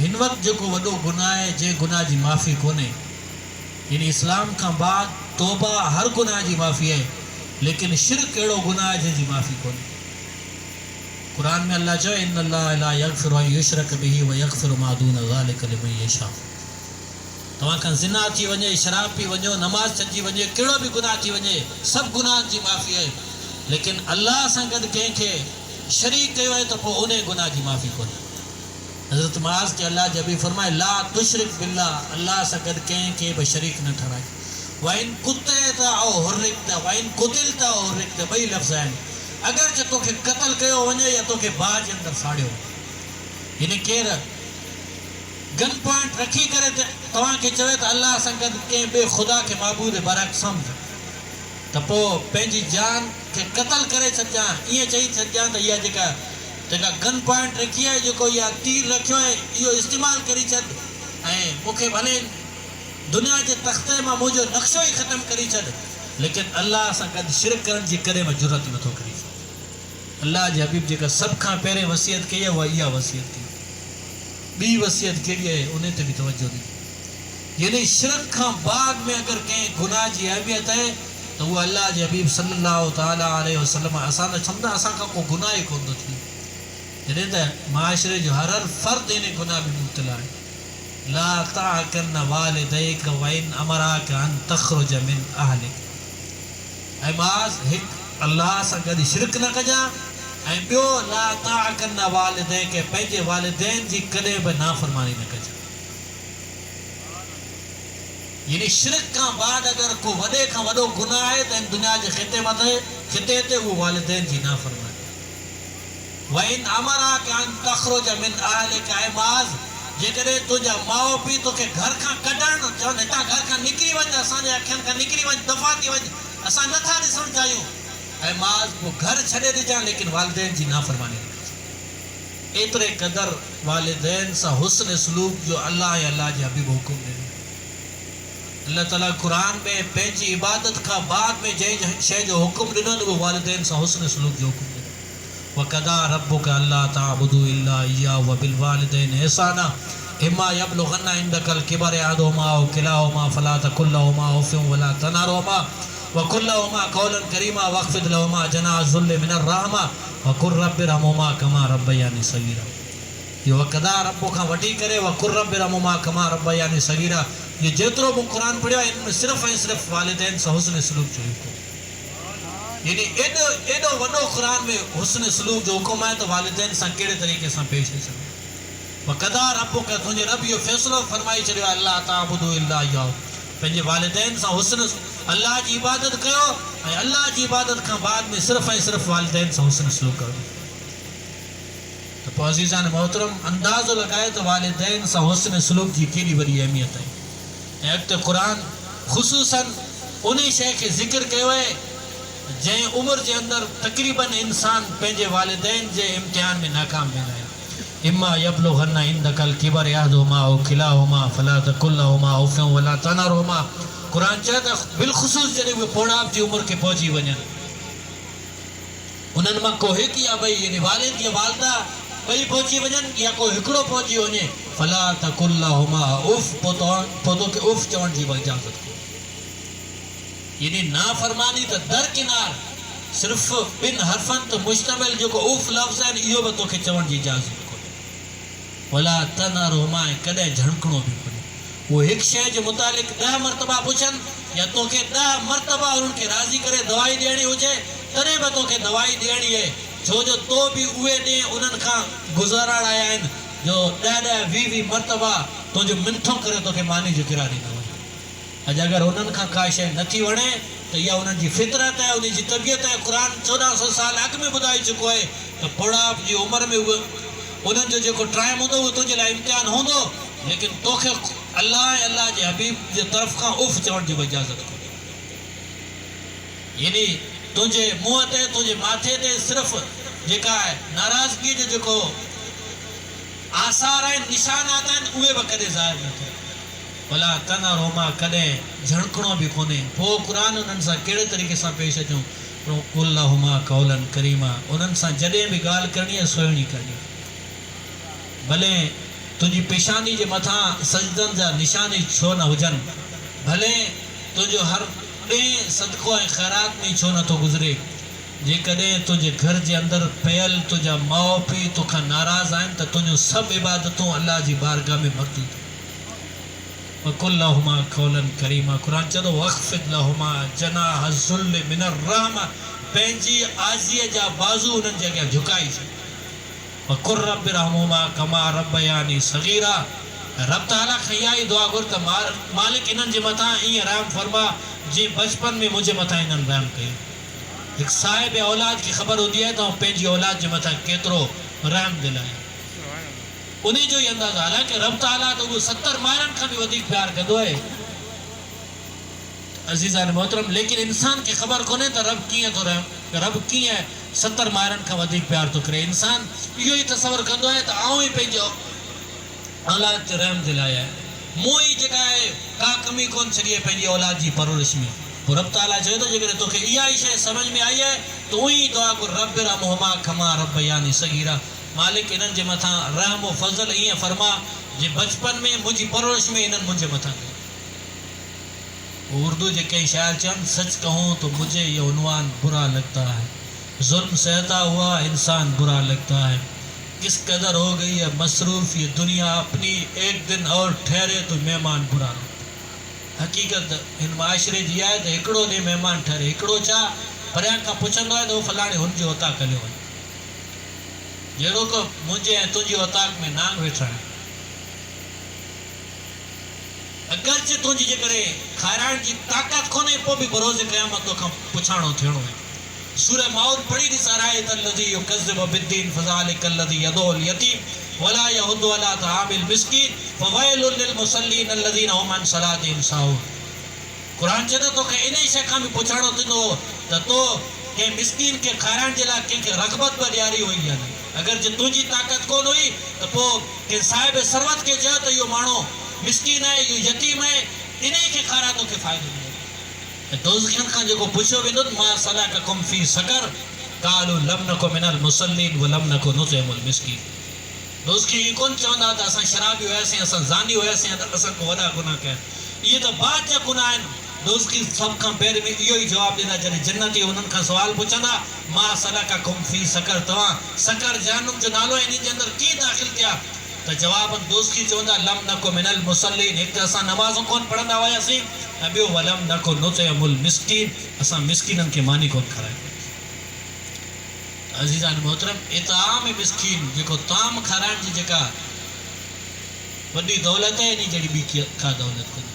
हिन वक्त जो वॾो गुनाह है जे गुनाह की माफ़ी कोने। यानी इस्लाम का बाद तौबा हर गुनाह की माफ़ी है, लेकिन शिरक अड़ो गुनाह है जंहिंजी माफ़ी कोने। कुरान में अल्लाह चयो इन्नल्लाह ला यग़फ़िरु अन युशरक बिही व यग़फ़िरु मा दून ज़ालिका लिमन यशा। तव्हां खां ज़िना थी वञे, शराब पी वञो, नमाज़ छॾिजी वञे, कहिड़ो बि गुनाह थी वञे, सभु गुनाहनि जी माफ़ी है, लेकिन अल्लाह सां गॾु कंहिंखे शरीक कयो है तो पोइ उन गुनाह की माफ़ी कोन्हे। हज़रत मुआज़ के अल्लाह जबी फरमाए ला तुशरिक बिल्लाह, अल्लाह सां गॾु कंहिंखे बि शरीक न ठहिराए। वाइन कुतलता औ हुर्रिकता वाइन कुतिलता औ हुर्रिकता, ॿई लफ़्ज़ आहिनि। अगर जो तोखे कत्ल कयो वञे या तोखे बाहि जे अंदरि साड़ियो, हिन केरु गन पॉइंट रखी करे तव्हांखे चवे त अल्लाह सां गॾु कंहिं ॿिए ख़ुदा खे माबूद बरहक़ सम्झ, त पोइ पंहिंजी जान खे क़त्ल करे छॾिजां, ईअं चई छॾिजां त इहा जेका गन पॉइंट रखी है, जो इहा तीर रखियो है, इहो इस्तेमालु करी छॾ ऐं मूंखे भले दुनिया के तख़्ते में मुझो नक्शो ही ख़त्म करी छॾ, लेकिन अल्लाह सां गॾु शिरक करण जी कॾहिं बि जुरत नथो करी सघे। अल्लाह जे हबीब जेका सब खां पहिरें वसियत कई है वह इहा वसियत थी। ॿी वसियत कहिड़ी है उन ते भी तवज्जो दी। यानी शिरक खां बाद में अगर कंहिं गुनाह की अहमियत है तो वो अल्लाह जे हबीब सल्लल्लाहु ताला अलैहि वसल्लम असां न सम्झा असां खां को गुनाह ही कोन थो थिए। जॾहिं त माशरे जो हर फ़र्द इन गुनाह में मुब्तला है। ला ताकन वालिदैक वइन अमराक अन तखरुज मिन अहलिक, ऐं माज़ हिक अल्लाह सां गॾु शिरक न कजां, ऐं ॿियो ला ताकन वालिदैक, पंहिंजे वालिदैन जी कॾहिं बि नाफ़रमानी न कजां। यानी शिरक का बाद अगर को वडे का वडो गुनाह है तो दुनिया के खिते ते वो वालिदैन जी नाफरमानी। वइन अमरा कान तखरुज मिन अहलिका, माज जेकरे तुझा माओ पी तो के घर का कढण चवन हिता घर का निकरी वन, असांजे अखियन का निकरी वन, दफा थी वन, असां नथा ॾिसण चाहियूं, ऐं माज वो घर छॾे ॾिजां, लेकिन वालिदैन जी नाफरमानी न कजां। एतिरे क़दर वालिदैन सां हुस्न सलूक जो अल्लाह ऐं अल्लाह जे हबीब हुकुम ॾिनो। अल्लाह ताला कुरान में पंहिंजी इबादत का बाद में जंहिं शइ जो हुकुम ॾिनो न वो वालिदैन सां हुस्न सलूक जो हुकुम ॾिनो। वक़दा रब्बुका अल्ला ताबुदू इल्ला इय्याहु व बिल वालिदैन इहसाना इम्मा यबलुगन्ना इंदकल किबर अहदुहुमा औ किलाहुमा फला तकुल लहुमा उफ़्फ़िन वला तनहरहुमा व कुल लहुमा कौलन करीमा वख़्फ़िद लहुमा जनाह ज़ुल्ल मिनर रहमा व कुर रब्बिरहमुमा कमा रब्बयानी सगीरा। ये वक़दा रब्बुका वठी करे व कुर रब्बिरहमुमा कमा रब्बयानी सगीरा, ये जेतिरो भी कुरान पढ़ियो है इनमें सिर्फ ऐं सिर्फ वालिदैन सां हुस्न सलूक जो हुकुम। यानी एडो वडो कुरान में हुस्न सलूक जो हुकुम है तो वालिदैन सां कहिड़े तरीक़े सां पेश अचणो। वक़दा रब्बुका, तुंहिंजे रब इहो फ़ैसिलो फरमाई छॾियो आहे अल्लाह ताबुदू इल्ला इय्याहु, पंहिंजे वालिदैन सां हुस्न अल्लाह जी इबादत कयो, ऐं अल्लाह जी इबादत खां बाद में सिर्फ ऐं सिर्फ वालिदैन सां हुस्न सलूक कयो। तो पोइ अज़ीज़ान मोहतरम अंदाज़ो लगाए तो वालिदैन सां हुस्न सलूक जी केॾी वॾी अहमियत है। ऐं अॻिते कुरान ख़ुसूसन उन शइ खे ज़िक्र कयो है जंहिं उम्र जे अंदरि तक़रीबन इंसान पंहिंजे वालिदैन जे इम्तिहान में नाकाम वेंदा आहिनि। इम्मा यबलुगन्ना इंदकल किबर अहदुहुमा औ किलाहुमा फला तकुल लहुमा उफ़्फ़िन वला तनहरहुमा। कुरान चए त बिलख़ुसूस जॾहिं उहे पौड़ाप जी उम्र खे पहुची वञनि, उन्हनि मां को हिकु या ॿई, यानी वालिद या वालिदा ॿई पहुची वञनि या को हिकिड़ो पहुची वञे, फला तकुल लहुमा उफ़, पोइ तोखे उफ़ चवण जी इजाज़त कोन्हे। यानी नाफरमानी तो दरकिनार सिर्फ बिन हरफन तो मुश्तमिल जो उफ़ लफ्ज़ है इहो भी तोखे चवण जी इजाज़त कोन्हे। वला तनहरहुमा, कॾहिं झणकणो भी कोन्हे। वो एक शइ जे मुतालिक़ 10 मरतबा पुछन या तोखे 10 मरतबा उनके राज़ी करे दवाई ॾियणी हुजे तॾहिं भी तोखे दवाई ॾियणी है, छो जो तो भी उहे ॾींहं उन्हनि खां गुज़ारण आया आहिनि जो 10-10 20-20 मरतबा तुंहिंजो मिंथो करे तोखे मानी जो किराया ॾींदा वञनि। अॼु अगर उन्हनि खां का शइ नथी वणे तो इहा उन्हनि जी फितरत है, उन जी तबियत है। कुरान 1400 साल अॻु में ॿुधाए चुको है तो पौड़ाप जी उम्र में उन्हनि जो जेको टाइम हूंदो उहो तुंहिंजे लाइ इम्तिहान हूंदो, लेकिन तोखे अल्लाह ऐं अल्लाह जे हबीब जे तरफ़ खां उफ़ चवण जी इजाज़त कोन्हे। यानी तुंहिंजे मुंहं ते तुंहिंजे माथे ते सिर्फ़ जेका नाराज़गी जो जेको आसार आहिनि, निशानात आहिनि, उहे भी कॾहिं ज़ाहिर न थियनि। भला तनहरहुमा, कॾहिं झणकणो भी कोन्हे। पोइ क़ुरान उन्हनि सां कहिड़े तरीक़े सां पेश अचूं, कुल लहुमा कौलन करीमा, उन्हनि सां जॾहिं भी ॻाल्हि करणी आहे सुहिणी करणी। भले तुझी पेशानी जे मथा सजदन जा निशानी छो न हुजन, भले तुझो हर डे सदको ए खैरात में छो न तो गुजरे, जे कदे तुझे घर जे अंदर पयल तुझा माओ पी तोखा नाराज आइन त तुझो सब इबादतों अल्लाह जी बारगाह में मरदूद। वकुल लहुमा कौलन करीमा, कुरान चलो वख्फिद लहुमा जनाह ज़ुल्ल मिनर रहमा, पंहिंजी आज़ीअ जा बाज़ू उन्हनि जे अॻियां झुकाई छॾ। वकुर रब्बि रहमुमा कमा रब्बयानी सगीरा, रब ताला खां इहा ई दुआ घुर त मालिक इन्हनि जे मथां ईअं रहम फरमा जीअं बचपन में मुंहिंजे मथां इन्हनि रहम कयो। हिकु साहिब औलाद खे ख़बर हूंदी आहे त पंहिंजी औलाद जे मथां केतिरो रहम दिल आहे। उन जो ई अंदाज़, हालांकि रब ताला तो वो 70 मायरनि खां बि वधीक प्यार कंदो आहे अज़ीज़ान मोहतरम, लेकिन इंसान खे ख़बर कोन्हे त रब कीअं थो रहे, रब कीअं 70 मायरनि खां वधीक प्यार थो करे। इंसान इहो ई तसवर कंदो आहे त आऊं ई पंहिंजो औलाद ते रहम दिल आहे, मूं ई जेका आहे का कमी कोन छॾी आहे पंहिंजी औलाद जी परवरिश में। पोइ रब ताला चयो त जेकॾहिं तोखे इहा ई शइ सम्झ में आई आहे त उहो ई दुआ घुर रब रहमुहुमा कमा रब्बयानी सगीरा, मालिक इन्हनि जे मथां रहम और फज़ल ईअं फरमा जे बचपन में मुंहिंजी परवरिश में इन्हनि मुंहिंजे मथां कई। उर्दू जे कई शायर चवनि, सच कहूँ तो मुझे ये उन्वान बुरा लगता है, जुल्म सहता हुआ इंसान बुरा लगता है, किस कदर हो गई है मसरूफ़ ये दुनिया अपनी, एक दिन और ठहरे तो मेहमान बुरा लगता है। हकीकत हिन माशरे जी आहे त हिकिड़ो ॾींहुं महिमान ठहरे, हिकिड़ो छा परियां खां पुछंदो आहे त उहो फलाणे हुनजे उताक हलियो वञे, जहिड़ो को मुंहिंजे ऐं तुंहिंजी औताक में नांग वेठा आहिनि। अगरचे तुंहिंजी जेकॾहिं खाराइण जी ताक़त कोन्हे पोइ बि बरोज़ क़यामत तोखां पुछाणो थियणो आहे। सूरह माउद पढ़ी ॾिस, अरायतल्लज़ी युकज़्ज़िबु बिद्दीन फ़ज़ालिकल्लज़ी यदउल यतीम वला यहुद्दु अला तआमिल मिस्कीन फ़वैलुल लिल मुसल्लीन अल्लज़ीना हुम अन सलातिहिम साहून। कुरान चए थो तोखे इन ई शइ खां बि पुछाणो थींदो त तो कंहिं मिस्कीन खे खाराइण जे लाइ कंहिंखे रग़बत बि ॾियारी हुई या न। अगरि जे तुंहिंजी ताक़त कोन हुई त पोइ कंहिं साहिब सरवत खे चयो त इहो माण्हू मिस्कीन आहे, इहो यतीम आहे, इन ई खे खाराए तोखे फ़ाइदो मिले। दोज़खियनि खां जेको पुछियो वेंदो त मां सलककुम फ़ी सक़र क़ालू लम नकु मिनल मुसल्लीन व लम नकु नुतिमुल मिस्कीन। दोज़खी इहो कोन चवंदा त असां शराबी हुयासीं, असां ज़ानी हुयासीं, असां को वॾा गुनाह कया, इहे त बाद जा गुनाह आहिनि। दोज़खी सभ खां पहिरीं में इहो ई जवाबु ॾींदा जॾहिं जन्नती हुननि खां सुवाल पुछंदा, मां सलककुम फ़ी सक़र, तव्हां सक़र जहन्नुम जो नालो आहे, इन जे अंदरि कीअं दाख़िल थिया? त जवाब दोज़खी चवंदा लम नकु मिनल मुसल्लीन, हिकु त असां नमाज़ूं कोन पढ़ंदा हुयासीं, ऐं ॿियो वलम नकु नुतिमुल मिस्कीन, असां मिस्कीननि खे मानी कोन खारायो। अज़ीज़ान मोहतरम, इताम मिस्कीन जेको ताम खाराइण जी जेका वॾी दौलत है, इन जहिड़ी ॿी का दौलत कोन्हे।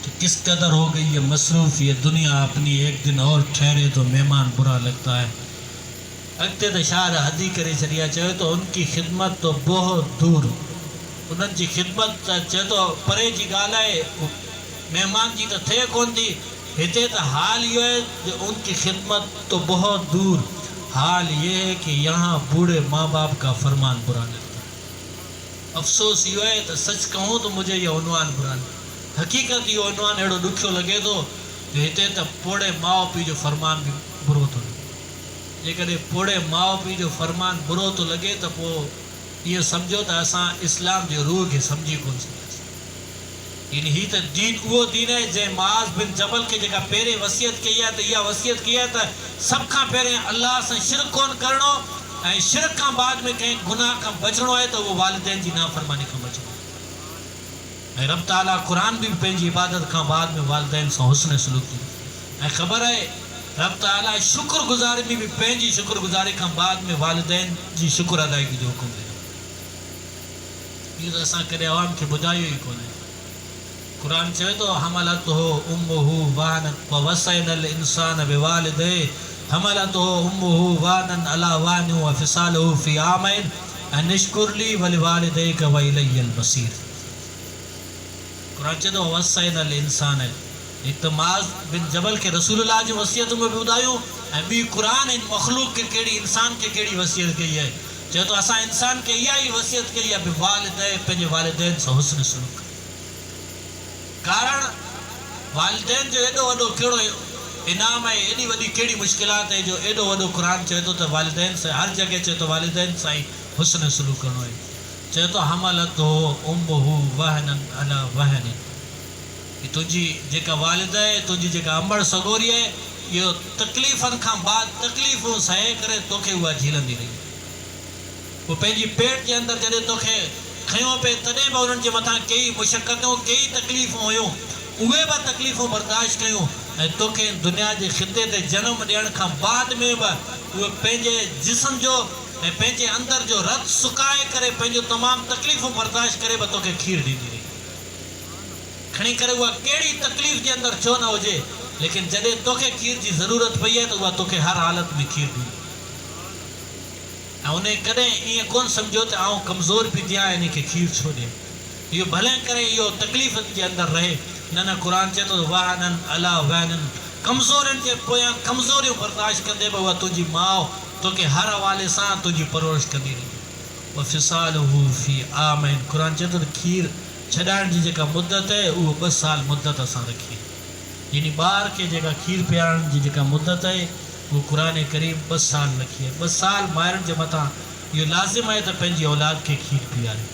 तो किस कदर हो गई है मसरूफ़ ये दुनिया अपनी, एक दिन और ठहरे तो मेहमान बुरा लगता है। अॻिते त शार हदी करे छॾी आहे, चयो तो उनकी ख़िदमत तो बहुत दूर, उन्हनि जी ख़िदमत त चए थो परे जी ॻाल्हि आहे, मेहमान जी त थिए कोन थी। हिते त हाल इहो आहे जो उनकी ख़िदमत तो बहुत दूर, हाल ये है कि यहाँ बूढ़े माँ बाप का फरमान बुरा लगता है। अफ़सोस इहो आहे त सच कहूँ तो मुझे ये उनवान बुरा लगे, हक़ीक़त इहो उनवान अहिड़ो ॾुखियो लॻे थो जो हिते त पोड़े माउ पीउ जो फरमान बि बुरो थो लॻे। जेकॾहिं पोड़े माउ पीउ जो फरमान बुरो थो लॻे त पोइ इहो सम्झो त असां इस्लाम जे रूह खे सम्झी कोन सघियासीं। इन ही त दीन उहो दीन आहे जंहिं मुआज़ बिन जबल खे जेका पहिरें वसियत कई आहे त इहा वसियत कई आहे त सभ खां पहिरें अल्लाह सां शिरक कोन करिणो, ऐं शिरक खां बाद में कंहिं गुनाह खां बचणो आहे त उहो वालिदैन जी नाफ़रमानी खां बचणो आहे। ऐं रब ताला क़ुरान बि पंहिंजी इबादत खां बाद में वालिदैन सां हुस्न सलूक थी। ऐं ख़बर आहे रब ताला शुक्रगुज़ारी में भी पंहिंजी शुक्रगुज़ारी खां बाद में वालिदैन जी शुक्र अदायगी जो हुकुम ॾिनो। इहो त असां कॾहिं अवाम खे ॿुधायो ई कोन्हे। कुरान चवे थो हमलतहु उम्मुहु वहनन ववसैनल इंसान बिवालिदैहि हमलतहु उम्मुहु वहनन अला वहनिन वफिसालहु फी आमैन अन इश्कुर ली वलिवालिदैका व इलैयल मसीर। कुरान चवे थो ववसैनल इंसान, एक तो मुआज़ बिन जबल के रसूलुल्लाह जी वसियत में भी ॿुधायूं, ऐं ॿी क़ुरान इन मखलूक के कहिड़ी इंसान के कहिड़ी वसियत कई है। चए तो असां इंसान के इहा ई वसियत कई आहे बिवालिदैन, पंहिंजे वालिदैन सां हुस्न सलूक। कारण वालिदैन जो एॾो वॾो कहिड़ो इनाम आहे, एॾी वॾी कहिड़ी मुश्किलात आहे जो एॾो वॾो क़ुरान चए थो त वालिदैन सां हर जॻह चए थो वालिदैन सां ई हुस्न सलूक करिणो आहे। चए थो हमलतो उम्मुहु वहनन अला वहन, तुंहिंजी जेका वालिद आहे, तुंहिंजी जेका अंबड़ सगोरी आहे, इहो तकलीफ़नि खां बाद तकलीफ़ूं सहे करे तोखे उहा झीलंदी रही। पोइ पंहिंजी पेट जे अंदरि जॾहिं तोखे खयो पे तॾहिं बि उन्हनि जे मथां कई मुशक़तूं कई तकलीफ़ूं हुयूं, उहे बि तकलीफ़ूं बर्दाश्त कयूं ऐं तोखे दुनिया जे ख़िते ते जनम ॾियण खां बाद में बि उहे पंहिंजे जिस्म जो ऐं पंहिंजे अंदरि जो रत सुकाए करे पंहिंजो तमामु तकलीफ़ूं बर्दाश्त करे बि तोखे खीर ॾींदी रही। खणी करे उहा कहिड़ी तकलीफ़ जे अंदरि छो न हुजे, लेकिन जॾहिं तोखे खीर जी ज़रूरत पई आहे त उहा तोखे हर हालत में खीर ॾींदी। ऐं उन कॾहिं ईअं कोन सम्झो त आउं कमज़ोर पई थियां इन खे खीर छो ॾियां, इहो भले करे इहो तकलीफ़नि जे अंदरि रहे। न न क़ुर चए थो वाहनन अला वहनन, कमज़ोरनि जे पोयां कमज़ोरियूं बर्दाश्त कंदे बि उहा तुंहिंजी माउ तोखे हर हवाले सां तुंहिंजी परवरिश कंदी रही। वफ़िसालुहु फ़ी आमैन, क़ुर चए थो त खीर छॾाइण जी जेका मुदत आहे उहो 2 साल मुदत असां रखी, यानी ॿार खे जेका खीर पीआरण जी जेका मुदत आहे वो कुरान करीम 2 साल रखी है। 2 साल मायरनि जे मथां इहो लाज़िम आहे त पंहिंजी औलाद खे खीर पीआरे।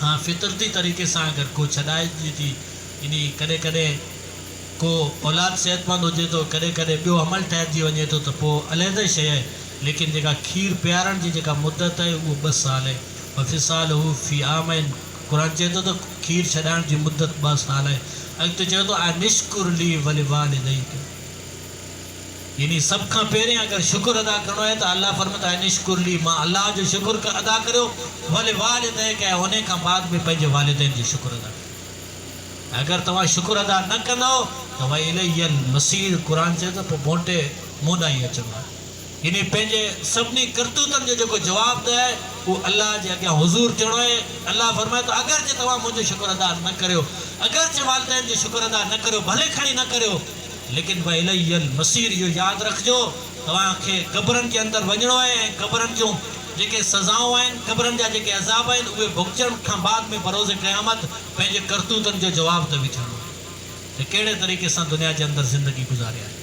हाँ, फितरती तरीक़े सां अगरि को छॾाइजी थी, यानी कॾहिं कॾहिं को औलाद सेहतमंद हुजे थो, कॾहिं कॾहिं ॿियो अमल ठहिजी वञे थो त पोइ अलॻि शइ आहे, लेकिन जेका खीर पीआरण जी जेका मुदत आहे उहो 2 साल आहे। वफ़िसालुहु फ़ी आमैन, क़ुर चए थो त खीर छॾाइण जी मुदत 2 साल आहे। अॻिते चए थो अनिश्कुर ली वलिवालिदैक, यानी सभ खां पहिरें अगरि शुक्र अदा करिणो आहे त अल्लाह फरमाता है अनिश्कुर ली, मां अल्लाह जो शुक्र अदा करियो, वलिवालिदैक, ऐं उन खां बाद में पंहिंजे वालिदैन जो शुक्र अदा करियो। अगरि तव्हां शुक्र अदा न कंदो त वई इलैहिल मसीर, क़ुर चए थो पोइ मोटे मूं ॾांहुं ई अचिणो आहे। यानी पंहिंजे सभिनी करतूतनि जो जेको जवाबु आहे उहो अल्लाह जे अॻियां हुज़ूर थियणो आहे। अल्लाह फरमाए थो अगरि जे तव्हां मुंहिंजो शुक्र अदा न करियो, अगरि जे वालिदैन जो शुक्र अदा न करियो, भले खणी न करियो, लेकिन भाई इलैहिल मसीर, इहो यादि रखिजो तव्हांखे क़बरनि जे अंदरि वञिणो आहे ऐं क़बरनि जूं जेके सज़ाऊं आहिनि, क़बरनि जा जेके अज़ाब आहिनि, उहे भुगतण खां बाद में बरोज़ क़यामत पंहिंजे करतूतनि जो जवाबु त बि थियणो आहे त कहिड़े तरीक़े सां दुनिया जे अंदरि ज़िंदगी गुज़ारे आहे।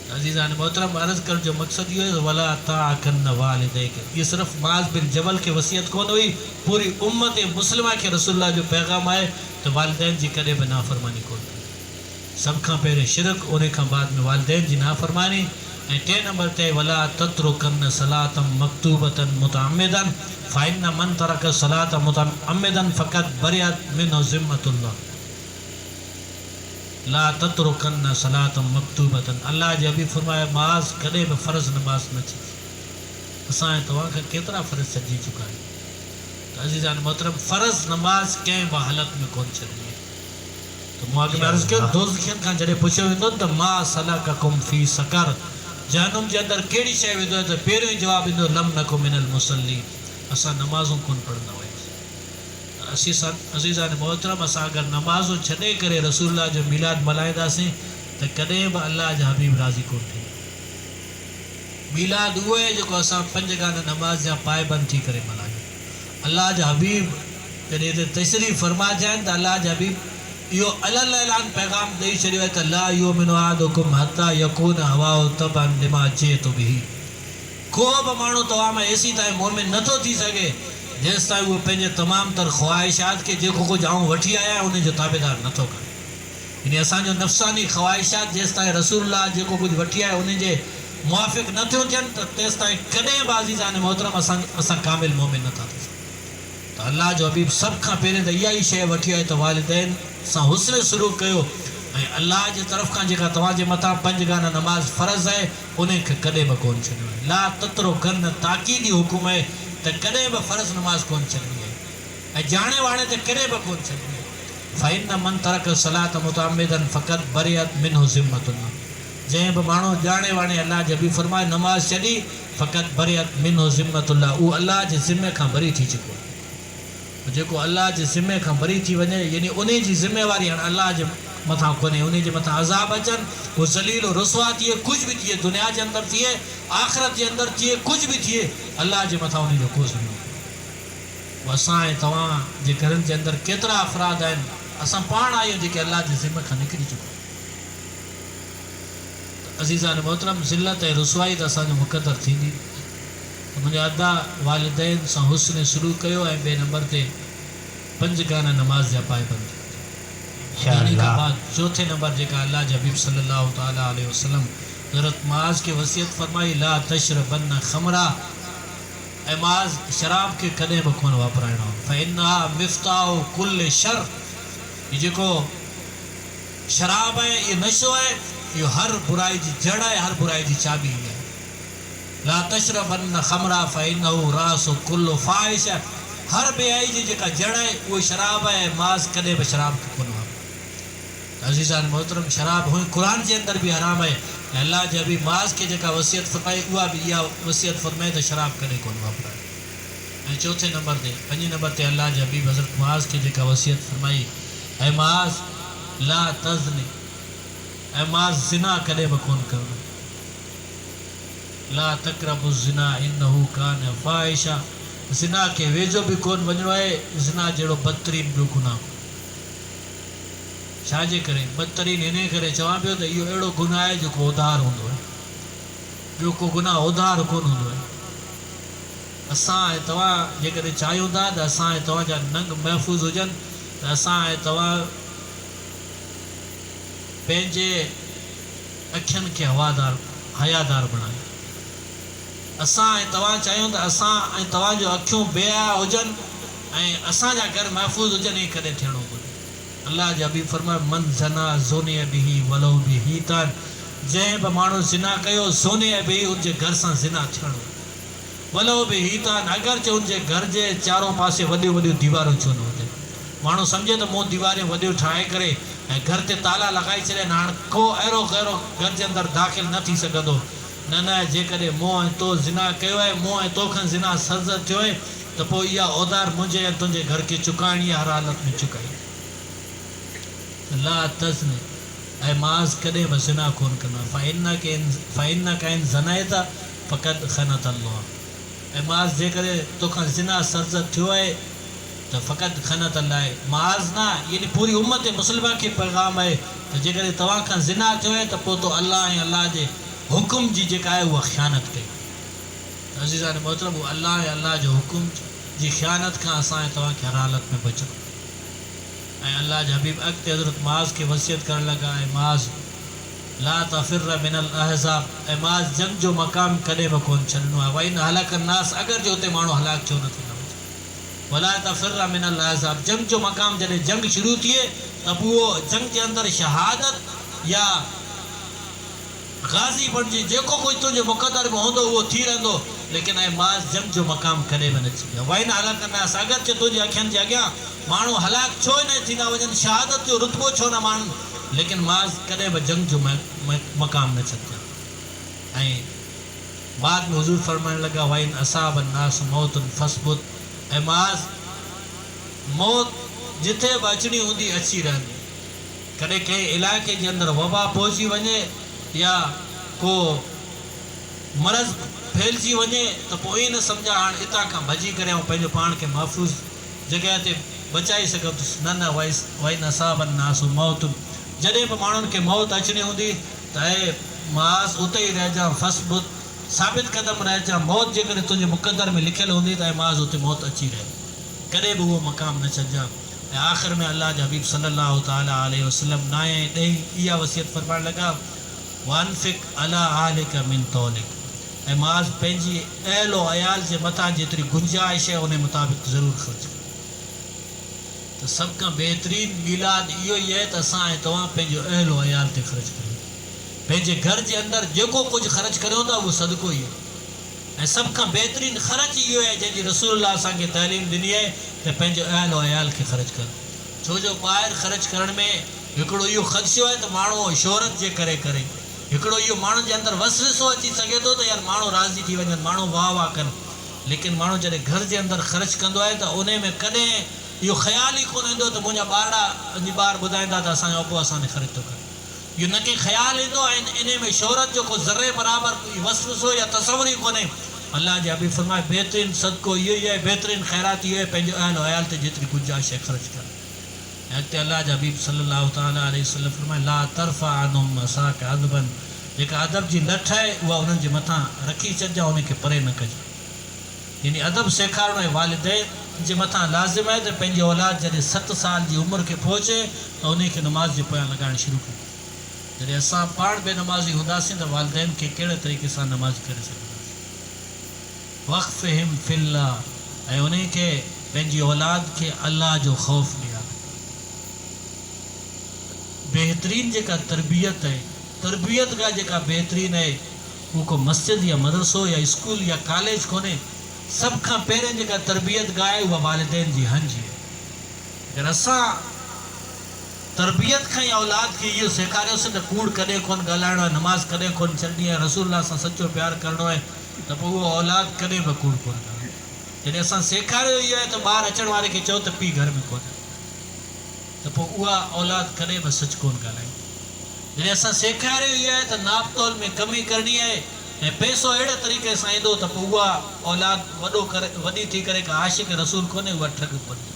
अज़ीज़ान मोहतरम, अर्ज़ु करण जो मक़सदु इहो आहे वला ताअकन वालिदैक, इहो सिर्फ़ु मुआज़ बिन जबल खे वसियत कोन हुई, पूरी उम्मत मुस्लिमा खे रसूलुल्लाह जो पैगाम आहे त वालिदैन जी कॾहिं बि नाफ़रमानी कोन करी। सभ खां पहिरें शिरक, उन खां बाद में वालिदैन जी नाफ़रमानी, ऐं 3 नंबर ते वला तत्रुकन सलातम मक्तूबतन मुतअम्मिदन फ़इन्न मन तरक सलात मुतअम्मिदन फ़क़त बरियत मिन्हु ज़िम्मतुल्लाह। ला तत्रुकन सलातम मक्तूबतन, अल्लाह जे हबीब फरमाया माज़ कॾहिं बि फ़र्ज़ नमाज़ न छॾे। असां तव्हां खां केतिरा फ़र्ज़ छॾिजी चुका आहियूं। त अज़ीज़ान मोहतरम, फ़र्ज़ नमाज़ कंहिं बि हालत में कोन छॾणी आहे। त मूं अॻु में अर्ज़ु कयो, दोज़खियनि खां जॾहिं पुछियो वेंदो त मा सलककुम फ़ी सक़र, जहन्नुम जे अंदरि कहिड़ी शइ विधो आहे, त पहिरियों ई जवाबु ईंदो लम नकु मिनल मुसल्ली, असां नमाज़ूं कोन पढ़ंदा हुआसीं। अज़ीज़ान मोहतरम, असां अगरि नमाज़ूं छॾे करे रसूलुल्लाह जो मिलाद मल्हाईंदासीं त कॾहिं बि अल्लाह जा हबीब राज़ी कोन थींदा। मिलाद उहो आहे जेको असां 5 गाना नमाज़ जा पाइबंद थी करे मल्हायूं। अल्लाह जा हबीब जॾहिं हिते तशरीफ़ फरमा थिया त अल्लाह जा हबीब इहो अलल ऐलान पैगाम ॾेई छॾियो आहे त ला युमिनु अहादुकुम हत्ता यकून हवाउ तबअन लिमा जिअतु बिही, को बि माण्हू तव्हां में एसी ताईं मोमिन नथो थी सघे जेसि ताईं उहो पंहिंजे तमामु तर ख़्वाहिशात खे जेको कुझु आऊं वठी आया उन जो ताबेदार नथो करे। यानी असांजो नफ़्सानी ख़्वाहिशात जेसि ताईं रसूलुल्लाह जेको कुझु वठी आया उन जे मुआफ़िक़ नथियूं थियनि त तेसि ताईं कॾहिं बि अज़ीज़ान मोहतरम असां कामिल मोमिन नथा थी सघूं। त अल्लाह जो हबीब सभ खां पहिरें त इहा ई शइ वठी आहे त वालिदैन सां हुस्न सुलूक कयो, ऐं अल्लाह जे तरफ़ खां जेका तव्हांजे मथां 5 गाना नमाज़ फ़र्ज़ आहे उन खे कॾहिं बि कोन छॾियो आहे। ला तत्रुकन ताक़ीदी हुकुम आहे त कॾहिं बि फ़र्ज़ नमाज़ कोन छॾणी आहे, ऐं जाणे वाणे त कॾहिं बि कोन छॾणी आहे। फ़इन्न मन तरक सलात मुतअम्मिदन फ़क़त बरियत मिन्हु ज़िम्मतुल्लाह, जंहिं बि माण्हू जाणे वाणे अल्लाह जे हबीब फरमाए नमाज़ छॾी फ़क़त बरियत मिन्हु ज़िम्मतुल्लाह, उहो अल्लाह जे ज़िम्मे खां बरी थी चुको आहे। जेको अल्लाह जे ज़िम्मे खां बरी थी वञे, यानी उन जी ज़िम्मेवारी हाणे अल्लाह जे मथां कोन्हे, उन जे मथां अज़ाब अचनि, उहो ज़लील रुसवा थिए, कुझु बि थिए, दुनिया जे अंदरि थिए, आख़िरत जे अंदरि थिए, कुझु बि थिए, अल्लाह जे मथां उन जो को ज़ुल्म कोन्हे। असां ऐं तव्हां जे घरनि जे अंदरि केतिरा अफ़राद आहिनि, असां पाण आहियूं जेके अल्लाह जे ज़िम्मे खां निकिरी चुका आहियूं। अज़ीज़ान मोहतरम, ज़िल्लत ऐं रुसवाई त असांजो मुक़दर थींदी, मुझे अदा वालिदैन से हुस्न शुरू कयो ऐं बे नंबर ते 5 गाना नमाज जा पाबंद। इंशाअल्लाह। बाद चौथे नंबर जेका अल्लाह जे हबीब सल्लल्लाहु तआला अलैहि वसल्लम हज़रत मुआज़ के वसियत फरमाई ला तशरबन खमरा, ऐं मुआज़ शराब के कदें भी कोन वापराइणो फ़इन्नहा मिफ्ताहु कुल्ल शर। ये जेको शराब है ये नशो है, ये हर बुराई की जड़ है, हर बुराई की चाबी है। ला तशरबन खमरा फ़इन्नहु रासु कुल्ल फ़ाहिश। हर बेआई जी जेका जड़ है वो शराब है। मुआज़ कदें भी शराब के कोन वापराए। अज़ीज़ान मोहतरम शराब हुई कुरान के अंदर भी हराम है। अल्लाह जे भी मुआज़ के जेका वसियत फरमाई उहा भी इहा वसियत फरमाए तो शराब कदें कोन वापराए। ऐं चौथे नंबर ते 5 नंबर ते अल्लाह जे हबीब हज़रत मुआज़ के जेका वसियत फरमाई ऐं मुआज़ ला तज़नी, ऐं मुआज़ ज़िना कदें भी कोन करणो। ला तक़रबु ज़िना इन्नहु कान फ़ाहिशा। ज़िना के वेझो भी कोन वञणो है। ज़िना जहिड़ो बदतरीन ॿियो गुनाह। छाजे करे बदतरीन इन करे चवां पियो त इहो अहिड़ो गुनाह आहे जेको उधार हूंदो आहे। ॿियो को गुनाह उधार कोन हूंदो आहे। असां ऐं तव्हां जेकॾहिं चाहियूं था त असां ऐं तव्हांजा नंग महफ़ूज़ हुजनि त असां ऐं तव्हां पंहिंजे अखियुनि खे हयादार बणायूं। असां ऐं तव्हां चाहियूं त असां ऐं तव्हांजो अखियूं बेहया हुजनि ऐं असांजा घर महफ़ूज़ हुजनि। इहे कॾहिं थियणो कोन्हे। अल्लाह जा हबीब फरमाए मन ज़ना ज़ोने बिही वलो बिही तान। जंहिं बि माण्हू ज़िना कयो ज़ोने बिही उनजे घर सां ज़िना थियणो। वलो बिही तान अगरचे उनजे घर जे चारों पासे वॾियूं वॾियूं दीवारूं छो न हुजनि। माण्हू सम्झे त मूं दीवारियूं वॾियूं ठाहे करे ऐं घर ते ताला लॻाए छॾिया हाणे को अहिड़ो कहिड़ो घर जे अंदरि दाख़िल न थी सघंदो। न न जेकॾहिं मूं ऐं तो ज़िना कयो आहे, मूं ऐं तोखां ज़िना सर्ज़ थियो आहे त पोइ इहा औदार मुंहिंजे ऐं तुंहिंजे घर खे चुकाइणी आहे, हर हालत में चुकाई। ला तज़नी, ऐं मुआज़ कॾहिं बि ज़िना कोन कंदो फ़इन्नका इन ज़नैत फ़क़द ख़नत अल्लाह। ऐं मुआज़ जेकॾहिं तोखां ज़िना सर्ज़ थियो आहे तो फ़क़त ख़नत अल्लाह। मुआज़ ना यानी पूरी उम्मत मुस्लिमा के पैगाम है तो जेकॾहिं तव्हां खां ज़िना थियो आहे त पोइ तो अल्लाह ऐं अल्लाह जे हुकुम जी जेका आहे उहा ख़यानत कई। अज़ीज़ान मोहतरम अल्लाह ऐं अल्लाह जो हुकुम जी ख़यानत खां असां ऐं तव्हांखे हर हालत में बचो। ऐं अल्लाह जा हबीब अॻिते हज़रत मुआज़ खे वसियत करण लॻा ऐं मुआज़ ला तफ़िर मिनल अहज़ाब। ऐं मुआज़ जंग जो मक़ाम कॾहिं बि कोन छॾिणो आहे। वइन हलक नास अगरि जो हुते माण्हू हलाक छो न थींदा। वला तफ़िर मिनल अहज़ाब जंग जो मक़ाम जॾहिं जंग शुरू थिए त पोइ उहो जंग जे अंदरि शहादत या गाज़ी बणिजी जेको कुझु तुंहिंजे मुक़दर में हूंदो उहो थी रहंदो। लेकिन ऐं मुआज़ जंग जो मक़ाम कॾहिं बि न थींदो। वइन हलक नास अगरचे तुंहिंजे अखियुनि जे अॻियां माण्हू हलाक छो न थींदा वञनि, शहादत जो रुतबो छो न माण्हू, लेकिन मुआज़ कॾहिं बि जंग जो मक़ाम न छॾियो। ऐं बाद में हुज़ूर फरमाइण लॻा वाइन असाब नास मौतुन फसबुत। ऐं मुआज़ मौत जिथे बि अचणी हूंदी अची रहंदी। कॾहिं कंहिं इलाइक़े जे अंदरि वबा पहुची वञे या को मरज़ फैलिजी वञे त पोइ ईअं न सम्झा हाणे हितां खां भॼी करे ऐं पंहिंजो पाण खे महफ़ूज़ जॻह ते बचाए सघंदुसि। न वाइन असाब नासु मौत। जॾहिं बि माण्हुनि खे मौत अचणी हूंदी त ऐं मुआज़ उते ई रहिजांइ फसबुत, साबित क़दम रहिजांइ। मौत जेकॾहिं तुंहिंजे मुक़दर में लिखियलु हूंदी त ऐं मुआज़ उते मौत अची रहे, कॾहिं बि उहो मक़ाम न छॾिजांइ। ऐं आख़िर में अल्लाह जा हबीब सल्लल्लाहु तआला अलैहि वसल्लम 9 ऐं 10 इहा वसियत फरमाइण लॻा वानफ़िक अला आलिका मिन तौलिक। ऐं मुआज़ पंहिंजी अहलो अयाल जे मथां जेतिरी गुंजाइश आहे उन मुताबिक़ ज़रूरु ख़र्च कयो। त सभ खां बहितरीन मीलाद इहो ई आहे त असां ऐं तव्हां पंहिंजो अहलो अयाल ते ख़र्च करियो। पंहिंजे घर जे अंदरि जेको कुझु ख़र्च करियो था उहो सदको ई आहे। ऐं सभ खां बहितरीन ख़र्च इहो आहे जंहिंजी रसूलुल्लाह असांखे तइलीम ॾिनी आहे त पंहिंजो अहलो अयाल खे ख़र्च करो। छो जो ॿाहिरि ख़र्च करण में हिकिड़ो इहो ख़दशो आहे त माण्हू शोहरत जे करे हिकिड़ो इहो माण्हुनि जे अंदरि वसविसो अची सघे थो त यार माण्हू राज़ी थी वञनि, माण्हू वाह वाह कनि। लेकिन माण्हू जॾहिं घर जे अंदरि ख़र्च कंदो आहे त उन में कॾहिं इहो ख़्यालु ई कोन ईंदो त मुंहिंजा ॿार ॿुधाईंदा त असांजो अबो असांखे ख़र्च थो करे। इहो न कंहिं ख़्यालु ईंदो ऐं इन में शोहरत जो को ज़रे बराबरि वसविसो या तसवुर ई कोन्हे। अल्लाह जा हबीब फरमाए बहितरीन सदको इहो ई आहे, बहितरीन ख़ैरात इहो आहे पंहिंजो अहल अयाल ते जेतिरी गुंजाइश आहे ख़र्च करणु। ऐं अॻिते अल्लाह जा हबीब सल्लल्लाहु तआला अलैहि वसल्लम फरमाए ला तरफ़ा अनहुम असाक अदबन। जेका अदब जी लठ आहे उहा उन्हनि जे मथां रखी छॾिजांइ, उनखे परे न कजांइ। यानी अदब सेखारणो है वालिदैन जे मथां लाज़िम है त पंहिंजी औलाद जॾहिं 7 साल जी उमिरि खे पहुचे त उन खे नमाज़ जे पोयां लॻाइणु शुरू कयो। जॾहिं असां पाण बेनमाज़ी हूंदासीं त वालिदैन खे कहिड़े तरीक़े सां नमाज़ करे सघंदासीं। वक़्फ़िहिम फ़िल्लाह ऐं उन खे पंहिंजी औलाद खे अल्लाह जो ख़ौफ़ ॾिया। बेहतरीन जेका तरबियत है, तरबियत का जेका बेहतरीन है वो को मस्जिद या मदरसो या स्कूल या कॉलेज कोने, सब खां पहिरें जेका तरबियत का है वह वालिदैन जी हंज है। अगर असां तरबियत खां ई औलाद खे इहो सेखारियोसीं त कूड़ कॾहिं कोन ॻाल्हाइणो आहे, नमाज़ कॾहिं कोन छॾणी आहे, रसूलुल्लाह सां सचो प्यार करणो आहे, त पोइ उहो औलाद कॾहिं बि कूड़ कोन ॻाल्हाए। जॾहिं असां सेखारियो इहो आहे त ॿार अचण वारे खे चओ त पीउ घर में कोन्हे, त पोइ उहा औलाद कॾहिं बि सच कोन ॻाल्हाए। जॾहिं असां सेखारियो इहो आहे त नाप तोल में कमी करणी आहे ऐं पैसो अहिड़े तरीक़े सां ईंदो त पोइ उहा औलाद वॾी थी करे का आशिक़ रसूल कोन्हे, उहा ठग कोन्हे।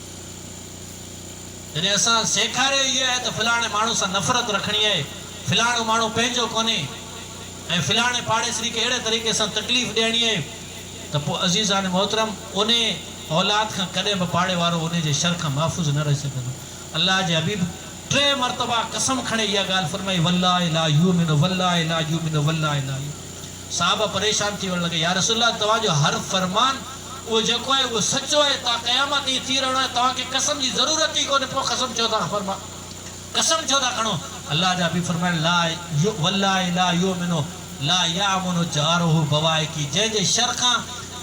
जॾहिं असां सेखारियो इहो आहे त फलाणे माण्हू सां नफ़रत रखणी आहे, फलाणो माण्हू पंहिंजो कोन्हे ऐं फलाणे पाड़ेसरी खे अहिड़े तरीक़े सां तकलीफ़ ॾियणी आहे, त पोइ अज़ीज़ान मोहतरम उन औलाद खां कॾहिं बि पाड़े वारो उन जे शर खां महफ़ूज़ न रही सघंदो। अल्लाह जे हबीब 3 मरतबा कसम खणे इहा ॻाल्हि फरमाई, वल्लाहि ला युमिनु वल्लाहि ला युमिनु वल्लाहि ला युमिनु। साहबा परेशान थी वञण लॻे, या रसूलल्लाह तव्हांजो हर फरमान उहो जेको आहे उहो सचो आहे, तव्हां क़यामत ॾींहुं थी रहणो आहे, तव्हांखे कसम जी ज़रूरत ई कोन्हे, पोइ कसम छो था फरमा, कसम छो था खणो। अल्लाह जा हबीब फरमाइनि, ला वल्लाहि ला युमिनु ला यामुनु जारुहु बवाइकी। जंहिंजे शर खां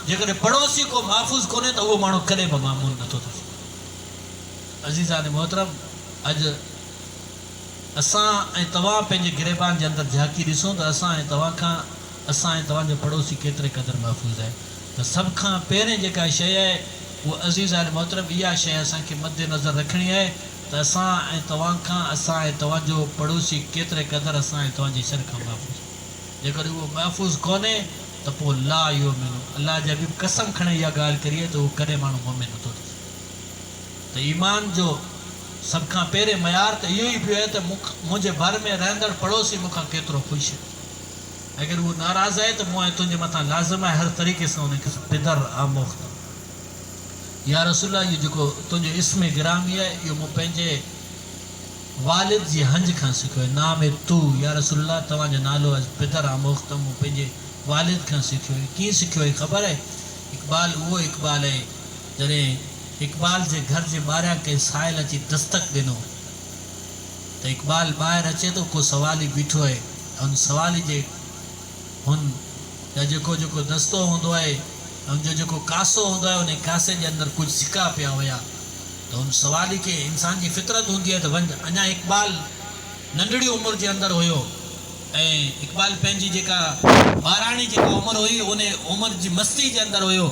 जेकॾहिं पड़ोसी को महफ़ूज़ कोन्हे त उहो माण्हू कॾहिं बि मामून नथो थिए। अज़ीज़ान मोहतरम, अॼु असां ऐं तव्हां पंहिंजे गिरेबान जे अंदरि झांकी ॾिसूं त असां ऐं तव्हांजो पड़ोसी केतिरे क़दुरु महफ़ूज़ आहे। त सभ खां पहिरें जेका शइ आहे उहा अज़ीज़ान मोहतरम इहा शइ असांखे मद्देनज़र रखणी आहे त असां ऐं तव्हांजो पड़ोसी केतिरे क़दुरु असां ऐं तव्हांजे शर खां महफ़ूज़। जेकॾहिं उहो महफ़ूज़ कोन्हे त पोइ ला इहो मिलो, अल्लाह जे हबीब कसम खणे इहा ॻाल्हि करिए त उहो कॾहिं माण्हू मोमिन नथो थिए। त ईमान जो सभ खां पहिरें मयार त इहो ई पियो आहे त मुंहिंजे घर में रहंदड़ पड़ोसी मूंखां केतिरो ख़ुशि आहे। अगरि उहो नाराज़ आहे त मूं ऐं तुंहिंजे मथां लाज़िम आहे हर तरीक़े सां उनखे पिदर आमोख़्त। या रसूला, इहो जेको तुंहिंजो इस्म गिरामी आहे इहो मूं पंहिंजे वालिद जी हंज खां सिखियो आहे। नाम है तू, या रसूला तव्हांजो नालो पिदर आमोख़्त मूं पंहिंजे वालिद खां सिखियो आहे। कीअं सिखियो आहे ख़बर आहे? इक़बाल उहो इक़बाल आहे जॾहिं इक़बाल जे घर जे ॿाहिरियां कंहिं साहिल अची दस्तक ॾिनो त इक़बाल ॿाहिरि अचे थो, को सवाली बीठो आहे, उन सवाली जे हुन जा जेको दस्तो हूंदो आहे, उनजो जेको कासो हूंदो आहे, उन कासे जे अंदरि कुझु सिका पिया हुया। त उन सवाली खे इंसान जी फितरत हूंदी आहे त वञ। अञा इक़बाल नंढड़ी उमिरि जे अंदरि हुयो ऐं इक़बाल पंहिंजी जेका ॿाराणी जेका उमिरि हुई उन उमिरि जी मस्ती जे अंदरि हुयो।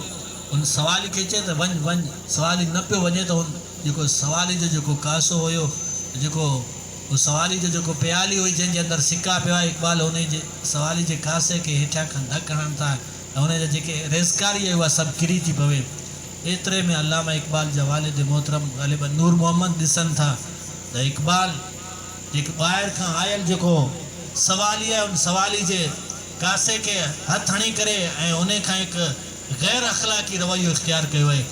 उन सवाली खे चए त वञ। सवाली न पियो वञे त हुन जेको सवाली जो जेको कासो हुयो, जेको उहो सवाली जो जेको प्याली हुई जंहिंजे अंदरि सिका पिया, इक़बाल उन जे सवाली जे कासे खे हेठियां खां धक हणनि था ऐं उन जा जेके रेज़कारी आहे उहा सभु किरी थी पवे। एतिरे में अल्लामा इक़बाल जा वालिद मोहतरम ग़ालिबन नूर मोहम्मद ॾिसनि था त इक़बाल जेको ॿाहिरि खां आयल जेको सवाली आहे उन सवाली जे कासे खे हथु हणी करे ऐं उन खां हिकु गैर अख़लाक़ी रवैयो इख़्तियार कयो आहे।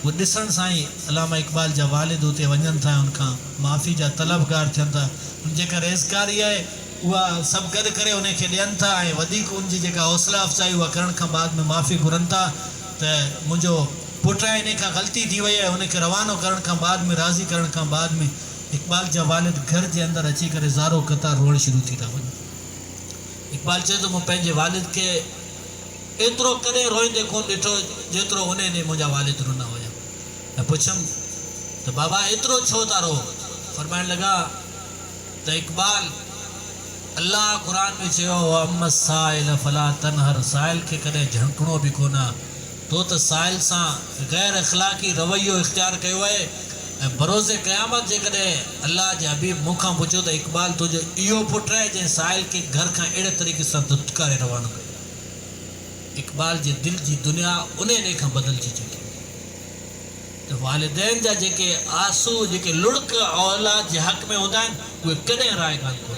उहो ॾिसण सां ई अल्लामा इक़बाल जा वालिद उते वञनि था, उनखां माफ़ी जा तलबगार थियनि था। उन जेका रेज़कारी आहे उहा सभु गॾु करे उनखे ॾियनि था ऐं वधीक उनजी जेका हौसला अफ़ज़ाई उहा करण खां बाद में माफ़ी घुरनि था त मुंहिंजो पुटु आहे, इन खां ग़लती थी वई आहे। उनखे रवानो करण खां बाद में, राज़ी करण खां बाद में इक़बाल जा वालिद घर जे अंदरि अची करे ज़ारो क़तार रोअण शुरू थी था वञनि। इक़बाल चए थो, मूं पंहिंजे वालिद खे एतिरो कॾहिं रोईंदे कोन ॾिठो जेतिरो उन ॾींहुं मुंहिंजा वालिद रोना हुया। ऐं पुछियमि त बाबा एतिरो छो था रो? फरमाइण लॻा त इक़बाल, अल्लाह क़ुर में चयो अम्मा साइल फला तनहर, साइल खे कॾहिं झंकणो बि कोन आहे। तो त साइल सां गैर अख़लाक़ी रवैयो इख़्तियार कयो आहे ऐं बरोज़े क़यामत जेकॾहिं अल्लाह जे हबीब मूंखां पुछियो त इक़बाल तुंहिंजो इहो पुटु आहे जंहिं साइल खे घर खां अहिड़े तरीक़े सां दुत्कारे रवानो कयो, इक़बाल जे दिलि जी दुनिया उन ॾे खां बदिलजी चुकी। त वालिदैन जा जेके आंसू, जेके लुड़क औलाद जे हक़ में हूंदा आहिनि, उहे कॾहिं राय कान कोन्हे।